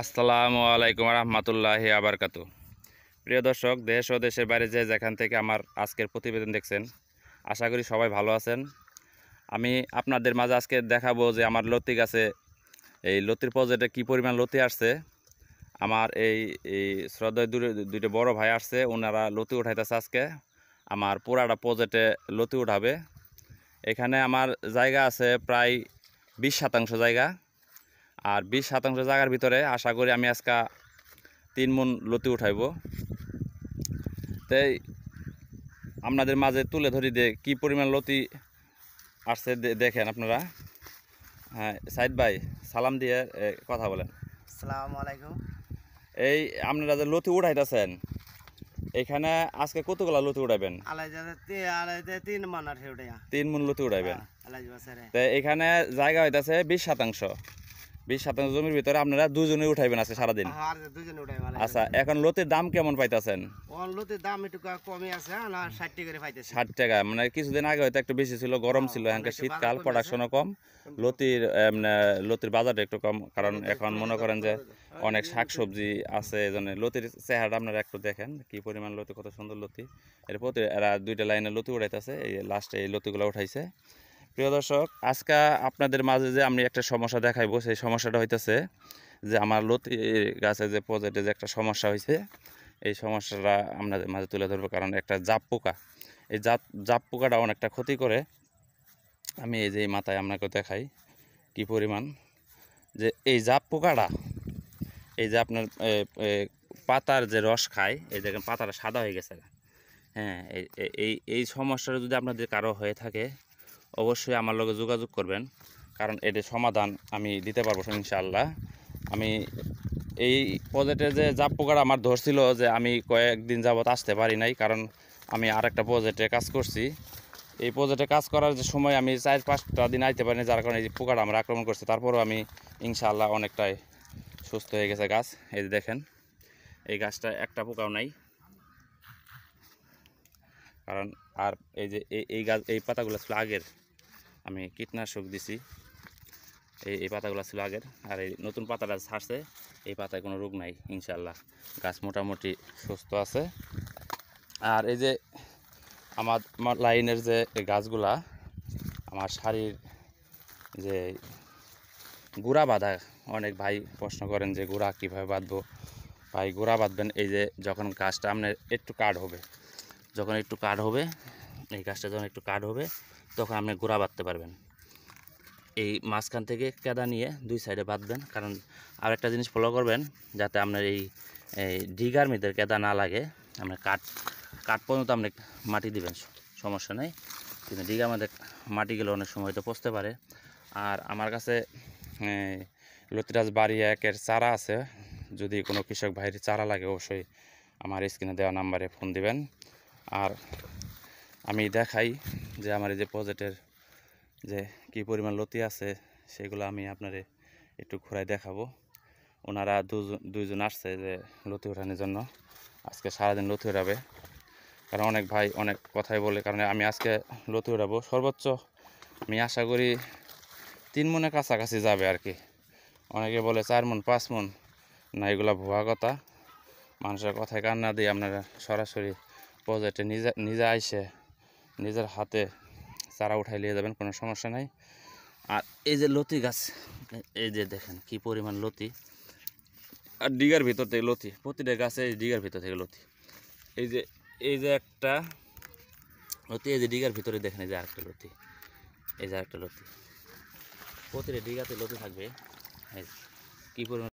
আসসালামু আলাইকুম রহমতুল্লাহি আবরকাতু। প্রিয় দর্শক, দেশ ও দেশের বাইরে যে যেখান থেকে আমার আজকের প্রতিবেদন দেখছেন, আশা করি সবাই ভালো আছেন। আমি আপনাদের মাঝে আজকে দেখাবো যে আমার লতি গাছে এই লতির প্রজেক্টে কী পরিমাণ লতি আসছে। আমার এই এই শ্রদ্ধায় দুইটা বড় ভাই আসছে, ওনারা লতি উঠাইতেছে আজকে আমার পুরাটা প্রজেক্টে লতি উঠাবে। এখানে আমার জায়গা আছে প্রায় 20% জায়গা, আর 20% জায়গার ভিতরে আশা করি আমি আজকে 3 মণ লতি উঠাইব। তাই আপনাদের মাঝে তুলে ধরি যে কী পরিমাণ লতি আসছে দেখেন আপনারা। হ্যাঁ, সাইদ ভাই সালাম দিয়ে কথা বলেন। আসসালামু আলাইকুম। এই আপনারা যে লতি উঠাইতেছেন, এখানে আজকে কতগুলা লতি উঠাবেন? 3 মণ আর হেউড়িয়া 3 মণ লতি উঠাইবেন। আলাইজ বাসারে তো এখানে জায়গা হইতাছে 20%। 20% জমির ভিতরে আপনারা দুজনে উঠাইবেন আজকে সারাদিন। আর দুজনে উঠাই ভালো। আচ্ছা, এখন লতির দাম কেমন পাইতেছেন? লতির দাম একটু কমই আছে না, 60 টাকা করে পাইতেছে। 60 টাকা, মানে কিছুদিন আগে হয়তো একটু বেশি ছিল, গরম ছিল, এখন শীতকাল, প্রোডাকশনও কম, লতির মানে লতির বাজারটা একটু কম, কারণ এখন মনে করেন যে অনেক শাকসবজি আছে, এই জন্য লতির চেহারাটা আপনারা একটু দেখেন কি পরিমাণ লতি, কত সুন্দর লতি। এর প্রতি এরা দুইটা লাইনে লতি উঠাইতেছে, এই লাস্টে এই লতিগুলো উঠাইছে। প্রিয় দর্শক, আজকে আপনাদের মাঝে যে আমি একটা সমস্যা দেখাইবো, সেই সমস্যাটা হইতেছে যে আমার লতি গাছে যে প্রজেক্টে যে একটা সমস্যা হয়েছে, এই সমস্যাটা আপনাদের মাঝে তুলে ধরবো। কারণ একটা জাপ পোকা, এই জাপ পোকাটা অনেকটা ক্ষতি করে। আমি এই যে মাথায় আপনাকে দেখাই কি পরিমাণ যে এই জাপ পোকাটা, এই যে আপনার পাতার যে রস খায়, এই দেখেন পাতাটা সাদা হয়ে গেছে। হ্যাঁ, এই এই সমস্যাটা যদি আপনাদের কারো হয়ে থাকে, অবশ্যই আমার লগে যোগাযোগ করবেন, কারণ এটার সমাধান আমি দিতে পারবো ইনশাআল্লাহ। আমি এই প্রজেক্টে যে জাপ পোকাটা আমার ধরছিল, যে আমি কয়েকদিন যাবত আসতে পারি নাই, কারণ আমি আর একটা প্রজেক্টে কাজ করছি। এই প্রজেক্টে কাজ করার যে সময় আমি 4-5টা দিন আইতে পারিনি, যার কারণে এই পোকাটা আমার আক্রমণ করছে। তারপরেও আমি ইনশাআল্লাহ অনেকটাই সুস্থ হয়ে গেছে গাছ। এই যে দেখেন, এই গাছটা একটা পোকাও নাই, কারণ আর এই যে এই গাছ, এই পাতাগুলো ছিল আগের, আমি কীটনাশক দিছি। এই পাতাগুলো ছিল আগের, আর এই নতুন পাতাটা ছাড়ছে, এই পাতায় কোনো রোগ নাই ইনশাআল্লাহ, গাছ মোটামুটি সুস্থ আছে। আর এই যে আমার লাইনের যে গাছগুলা, আমার শাড়ির যে গুঁড়া বাঁধা, অনেক ভাই প্রশ্ন করেন যে গুঁড়া কীভাবে বাঁধবো। ভাই, গুঁড়া বাঁধবেন এই যে যখন গাছটা আপনার একটু কাঠ হবে, যখন একটু কাঠ হবে, এই গাছটা যখন একটু কাঠ হবে, তখন আপনি গুঁড়া বাঁধতে পারবেন। এই মাঝখান থেকে কেদা নিয়ে 2 সাইডে বাঁধবেন। কারণ আর একটা জিনিস ফলো করবেন, যাতে আপনার এই ডিগার মধ্যে কেদা না লাগে। আপনার কাঠ পর্যন্ত আপনি মাটি দিবেন, সমস্যা নেই, কিন্তু ডিগার মধ্যে মাটি গেলে অনেক সময় তো পচতে পারে। আর আমার কাছে লতিরাজ বাড়ি 1-এর চারা আছে, যদি কোনো কৃষক ভাইয়ের চারা লাগে অবশ্যই আমার স্ক্রিনে দেওয়া নাম্বারে ফোন দিবেন। আর আমি দেখাই যে আমার এই যে প্রজেক্টের যে কী পরিমাণ লতি আছে, সেগুলো আমি আপনারে একটু ঘুরাই দেখাবো। ওনারা দুইজন আসছে যে লতি ওঠানোর জন্য, আজকে সারাদিন লতি উঠাবে। কারণ অনেক ভাই অনেক কথাই বলে, কারণ আমি আজকে লতি উঠাবো সর্বোচ্চ, আমি আশা করি 3 মণের কাছাকাছি যাবে আর কি। অনেকে বলে 4 মণ 5 মণ, না, এগুলো ভুয়া কথা। মানুষের কথায় কান না দিয়ে আপনারা সরাসরি প্রজেক্টে নিজে আইসে নিজের হাতে চারা উঠাই নিয়ে যাবেন, কোনো সমস্যা নাই। আর এই যে লতি গাছ, এই যে দেখেন কি পরিমাণ লতি, আর ডিগার ভিতর থেকে লতি, প্রতিটা গাছে ডিগার ভিতর থেকে লতি। এই যে একটা লতি, এই যে ডিগার ভিতরে দেখেন, এই যে আরেকটা লতি, এই যে আরেকটা লতি, প্রতিটা ডিগাতে লতি থাকবে। এই কি পরিমাণ